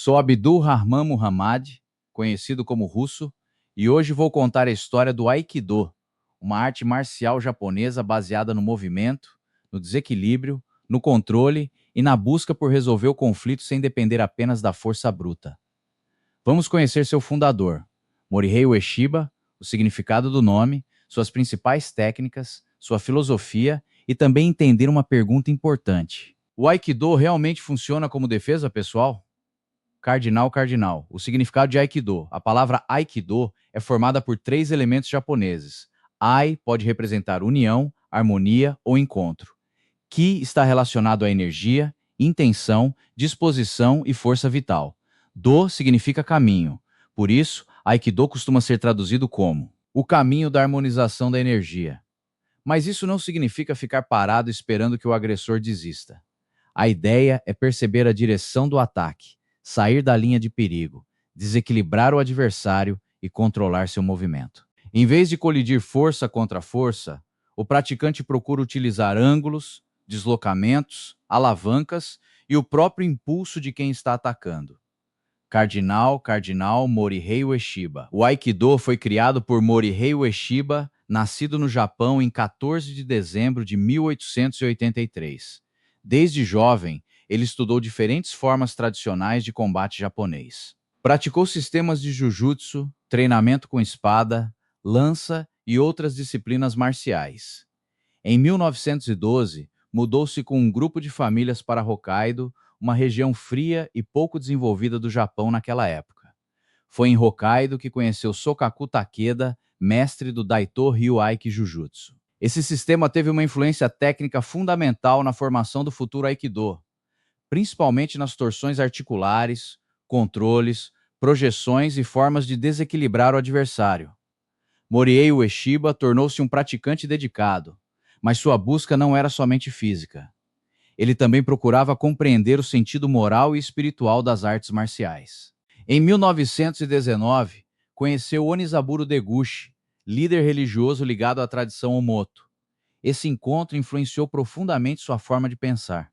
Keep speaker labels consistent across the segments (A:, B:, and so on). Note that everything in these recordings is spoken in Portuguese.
A: Sou Abdul Rahman Muhammad, conhecido como Russo, e hoje vou contar a história do Aikido, uma arte marcial japonesa baseada no movimento, no desequilíbrio, no controle e na busca por resolver o conflito sem depender apenas da força bruta. Vamos conhecer seu fundador, Morihei Ueshiba, o significado do nome, suas principais técnicas, sua filosofia e também entender uma pergunta importante. O Aikido realmente funciona como defesa pessoal? Cardinal. O significado de Aikido. A palavra Aikido é formada por 3 elementos japoneses. Ai pode representar união, harmonia ou encontro. Ki está relacionado à energia, intenção, disposição e força vital. Do significa caminho. Por isso, Aikido costuma ser traduzido como o caminho da harmonização da energia. Mas isso não significa ficar parado esperando que o agressor desista. A ideia é perceber a direção do ataque, sair da linha de perigo, desequilibrar o adversário e controlar seu movimento. Em vez de colidir força contra força, o praticante procura utilizar ângulos, deslocamentos, alavancas e o próprio impulso de quem está atacando. Cardinal Morihei Ueshiba. O Aikido foi criado por Morihei Ueshiba, nascido no Japão em 14 de dezembro de 1883. Desde jovem, ele estudou diferentes formas tradicionais de combate japonês. Praticou sistemas de jujutsu, treinamento com espada, lança e outras disciplinas marciais. Em 1912, mudou-se com um grupo de famílias para Hokkaido, uma região fria e pouco desenvolvida do Japão naquela época. Foi em Hokkaido que conheceu Sokaku Takeda, mestre do Daito Ryuaiki Jujutsu. Esse sistema teve uma influência técnica fundamental na formação do futuro Aikido, principalmente nas torções articulares, controles, projeções e formas de desequilibrar o adversário. Morihei Ueshiba tornou-se um praticante dedicado, mas sua busca não era somente física. Ele também procurava compreender o sentido moral e espiritual das artes marciais. Em 1919, conheceu Onizaburo Deguchi, líder religioso ligado à tradição Omoto. Esse encontro influenciou profundamente sua forma de pensar.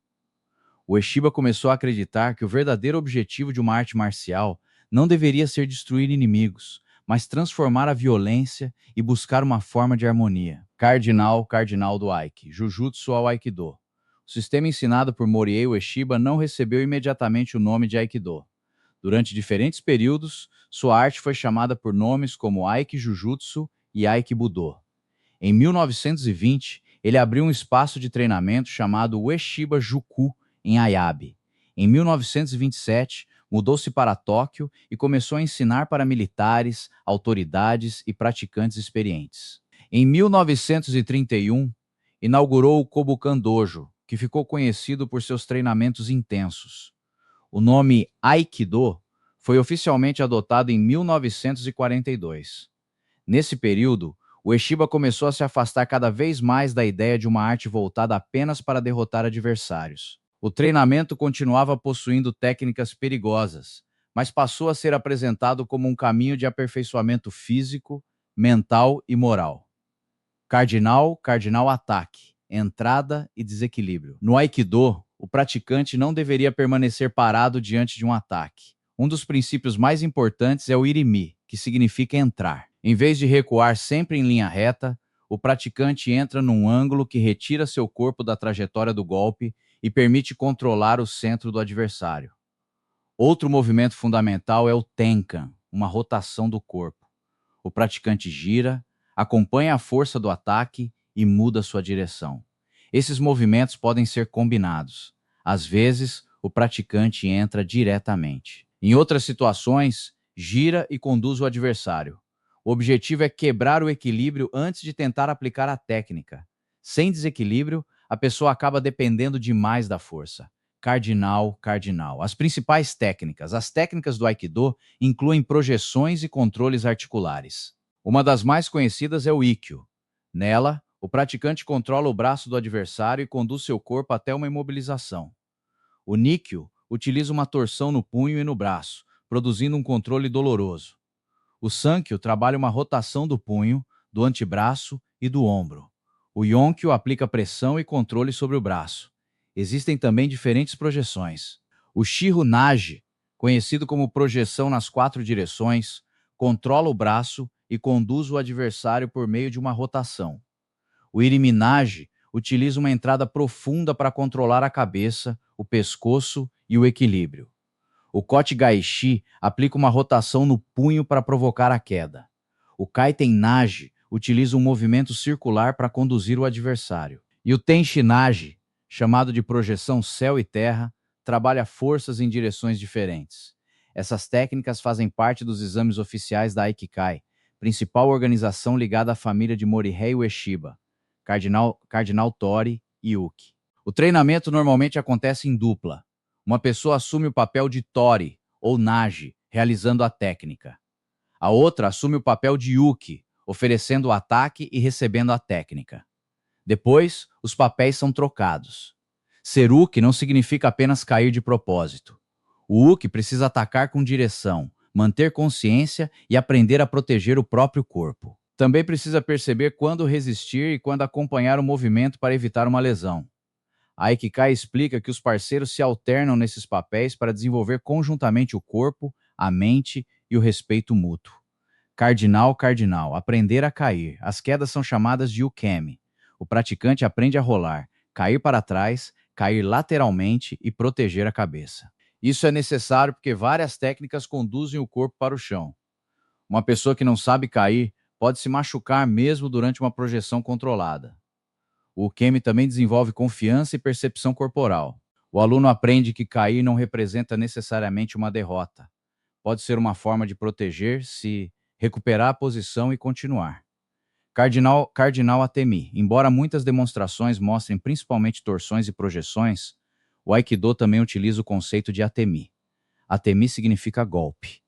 A: Ueshiba começou a acreditar que o verdadeiro objetivo de uma arte marcial não deveria ser destruir inimigos, mas transformar a violência e buscar uma forma de harmonia. Cardinal do Aiki, Jujutsu ao Aikido. O sistema ensinado por Morihei Ueshiba não recebeu imediatamente o nome de Aikido. Durante diferentes períodos, sua arte foi chamada por nomes como Aiki Jujutsu e Aiki Budo. Em 1920, ele abriu um espaço de treinamento chamado Ueshiba Juku, em Ayabe. Em 1927, mudou-se para Tóquio e começou a ensinar para militares, autoridades e praticantes experientes. Em 1931, inaugurou o Kobukan Dojo, que ficou conhecido por seus treinamentos intensos. O nome Aikido foi oficialmente adotado em 1942. Nesse período, Ueshiba começou a se afastar cada vez mais da ideia de uma arte voltada apenas para derrotar adversários. O treinamento continuava possuindo técnicas perigosas, mas passou a ser apresentado como um caminho de aperfeiçoamento físico, mental e moral. Cardinal ataque, entrada e desequilíbrio. No Aikido, o praticante não deveria permanecer parado diante de um ataque. Um dos princípios mais importantes é o irimi, que significa entrar. Em vez de recuar sempre em linha reta, o praticante entra num ângulo que retira seu corpo da trajetória do golpe e permite controlar o centro do adversário. Outro movimento fundamental é o Tenkan, uma rotação do corpo. O praticante gira, acompanha a força do ataque e muda sua direção. Esses movimentos podem ser combinados. Às vezes, o praticante entra diretamente. Em outras situações, gira e conduz o adversário. O objetivo é quebrar o equilíbrio antes de tentar aplicar a técnica. Sem desequilíbrio, a pessoa acaba dependendo demais da força. Cardinal. As principais técnicas. As técnicas do Aikido incluem projeções e controles articulares. Uma das mais conhecidas é o Ikkyo. Nela, o praticante controla o braço do adversário e conduz seu corpo até uma imobilização. O Nikkyo utiliza uma torção no punho e no braço, produzindo um controle doloroso. O Sankyo trabalha uma rotação do punho, do antebraço e do ombro. O Yonkyo aplica pressão e controle sobre o braço. Existem também diferentes projeções. O Shiho Nage conhecido como projeção nas 4 direções, controla o braço e conduz o adversário por meio de uma rotação. O Iriminage utiliza uma entrada profunda para controlar a cabeça, o pescoço e o equilíbrio. O Kotegaeshi aplica uma rotação no punho para provocar a queda. O Kaiten-Nage utiliza um movimento circular para conduzir o adversário. E o Tenshin-Nage, chamado de projeção céu e terra, trabalha forças em direções diferentes. Essas técnicas fazem parte dos exames oficiais da Aikikai, principal organização ligada à família de Morihei Ueshiba, Cardinal Tori e Uki. O treinamento normalmente acontece em dupla. Uma pessoa assume o papel de Tori, ou Nage, realizando a técnica. A outra assume o papel de Uki, oferecendo o ataque e recebendo a técnica. Depois, os papéis são trocados. Ser Uki não significa apenas cair de propósito. O Uki precisa atacar com direção, manter consciência e aprender a proteger o próprio corpo. Também precisa perceber quando resistir e quando acompanhar o movimento para evitar uma lesão. A Aikikai explica que os parceiros se alternam nesses papéis para desenvolver conjuntamente o corpo, a mente e o respeito mútuo. Cardinal, aprender a cair. As quedas são chamadas de ukemi. O praticante aprende a rolar, cair para trás, cair lateralmente e proteger a cabeça. Isso é necessário porque várias técnicas conduzem o corpo para o chão. Uma pessoa que não sabe cair pode se machucar mesmo durante uma projeção controlada. O ukemi também desenvolve confiança e percepção corporal. O aluno aprende que cair não representa necessariamente uma derrota. Pode ser uma forma de proteger-se, recuperar a posição e continuar. Cardinal Atemi. Embora muitas demonstrações mostrem principalmente torções e projeções, o Aikido também utiliza o conceito de Atemi. Atemi significa golpe.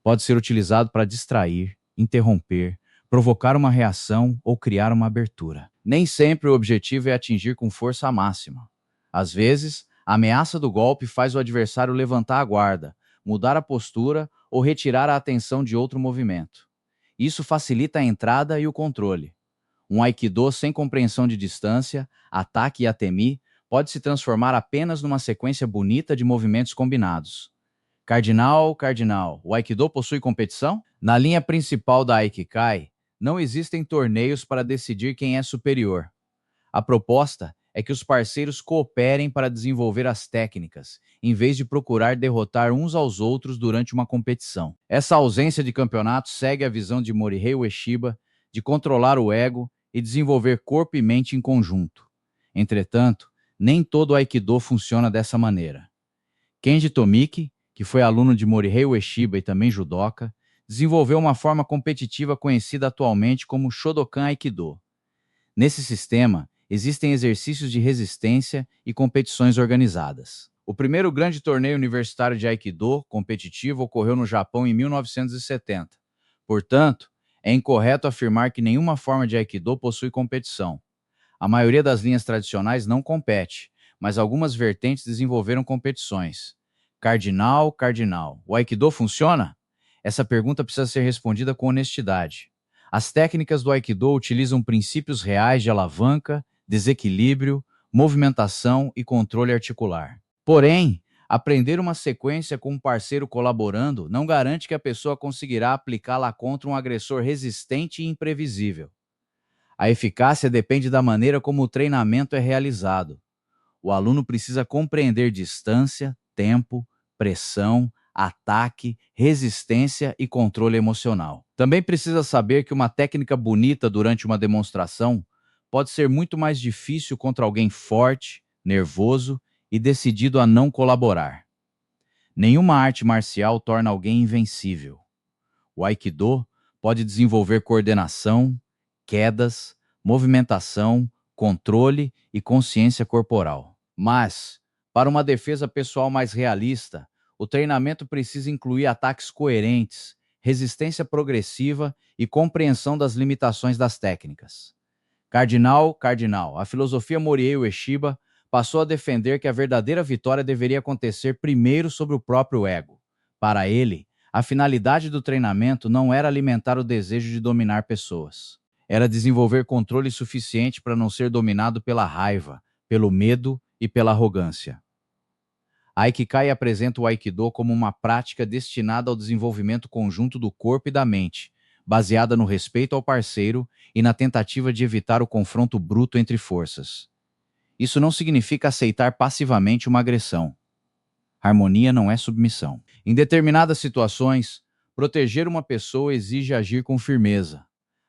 A: Pode ser utilizado para distrair, interromper, provocar uma reação ou criar uma abertura. Nem sempre o objetivo é atingir com força máxima. Às vezes, a ameaça do golpe faz o adversário levantar a guarda, mudar a postura ou retirar a atenção de outro movimento. Isso facilita a entrada e o controle. Um Aikido sem compreensão de distância, ataque e atemi pode se transformar apenas numa sequência bonita de movimentos combinados. Cardinal, o Aikido possui competição? Na linha principal da Aikikai, não existem torneios para decidir quem é superior. A proposta é que os parceiros cooperem para desenvolver as técnicas, em vez de procurar derrotar uns aos outros durante uma competição. Essa ausência de campeonato segue a visão de Morihei Ueshiba de controlar o ego e desenvolver corpo e mente em conjunto. Entretanto, nem todo Aikido funciona dessa maneira. Kenji Tomiki, que foi aluno de Morihei Ueshiba e também judoca, desenvolveu uma forma competitiva conhecida atualmente como Shodokan Aikido. Nesse sistema, existem exercícios de resistência e competições organizadas. O primeiro grande torneio universitário de Aikido competitivo ocorreu no Japão em 1970. Portanto, é incorreto afirmar que nenhuma forma de Aikido possui competição. A maioria das linhas tradicionais não compete, mas algumas vertentes desenvolveram competições. Cardinal, o Aikido funciona? Essa pergunta precisa ser respondida com honestidade. As técnicas do Aikido utilizam princípios reais de alavanca, desequilíbrio, movimentação e controle articular. Porém, aprender uma sequência com um parceiro colaborando não garante que a pessoa conseguirá aplicá-la contra um agressor resistente e imprevisível. A eficácia depende da maneira como o treinamento é realizado. O aluno precisa compreender distância, tempo, pressão, ataque, resistência e controle emocional. Também precisa saber que uma técnica bonita durante uma demonstração pode ser muito mais difícil contra alguém forte, nervoso e decidido a não colaborar. Nenhuma arte marcial torna alguém invencível. O Aikido pode desenvolver coordenação, quedas, movimentação, controle e consciência corporal. Mas, para uma defesa pessoal mais realista, o treinamento precisa incluir ataques coerentes, resistência progressiva e compreensão das limitações das técnicas. Cardinal, a filosofia Morihei Ueshiba passou a defender que a verdadeira vitória deveria acontecer primeiro sobre o próprio ego. Para ele, a finalidade do treinamento não era alimentar o desejo de dominar pessoas. Era desenvolver controle suficiente para não ser dominado pela raiva, pelo medo e pela arrogância. A Ikigai apresenta o Aikido como uma prática destinada ao desenvolvimento conjunto do corpo e da mente, baseada no respeito ao parceiro e na tentativa de evitar o confronto bruto entre forças. Isso não significa aceitar passivamente uma agressão. Harmonia não é submissão. Em determinadas situações, proteger uma pessoa exige agir com firmeza.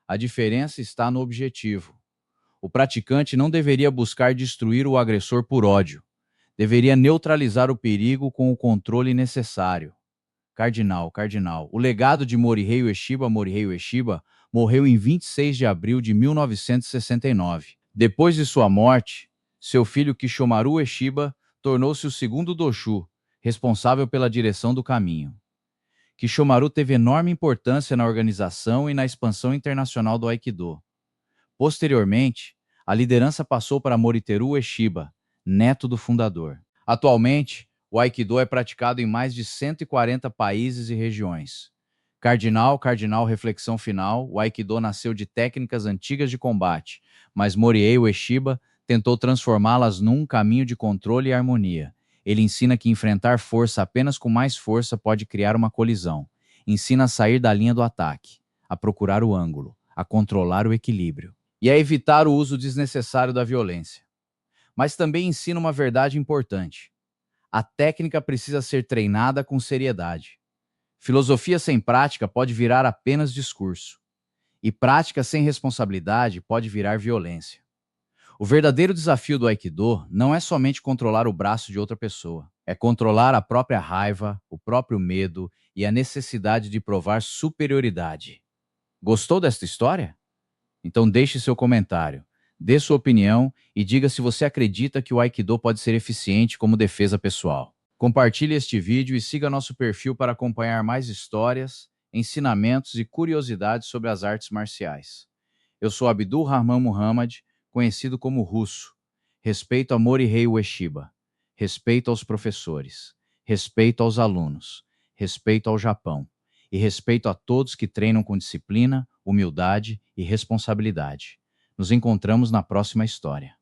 A: A diferença está no objetivo. O praticante não deveria buscar destruir o agressor por ódio. Deveria neutralizar o perigo com o controle necessário. Cardinal. O legado de Morihei Ueshiba morreu em 26 de abril de 1969. Depois de sua morte, seu filho Kishomaru Ueshiba tornou-se o segundo Doshu, responsável pela direção do caminho. Kishomaru teve enorme importância na organização e na expansão internacional do Aikido. Posteriormente, a liderança passou para Moriteru Ueshiba, neto do fundador. Atualmente, o Aikido é praticado em mais de 140 países e regiões. Cardinal, reflexão final, o Aikido nasceu de técnicas antigas de combate, mas Morihei Ueshiba tentou transformá-las num caminho de controle e harmonia. Ele ensina que enfrentar força apenas com mais força pode criar uma colisão. Ensina a sair da linha do ataque, a procurar o ângulo, a controlar o equilíbrio e a evitar o uso desnecessário da violência. Mas também ensina uma verdade importante. A técnica precisa ser treinada com seriedade. Filosofia sem prática pode virar apenas discurso. E prática sem responsabilidade pode virar violência. O verdadeiro desafio do Aikido não é somente controlar o braço de outra pessoa. É controlar a própria raiva, o próprio medo e a necessidade de provar superioridade. Gostou desta história? Então deixe seu comentário, dê sua opinião e diga se você acredita que o Aikido pode ser eficiente como defesa pessoal. Compartilhe este vídeo e siga nosso perfil para acompanhar mais histórias, ensinamentos e curiosidades sobre as artes marciais. Eu sou Abdul Rahman Muhammad, conhecido como Russo. Respeito a Morihei Ueshiba. Respeito aos professores. Respeito aos alunos. Respeito ao Japão. E respeito a todos que treinam com disciplina, humildade e responsabilidade. Nos encontramos na próxima história.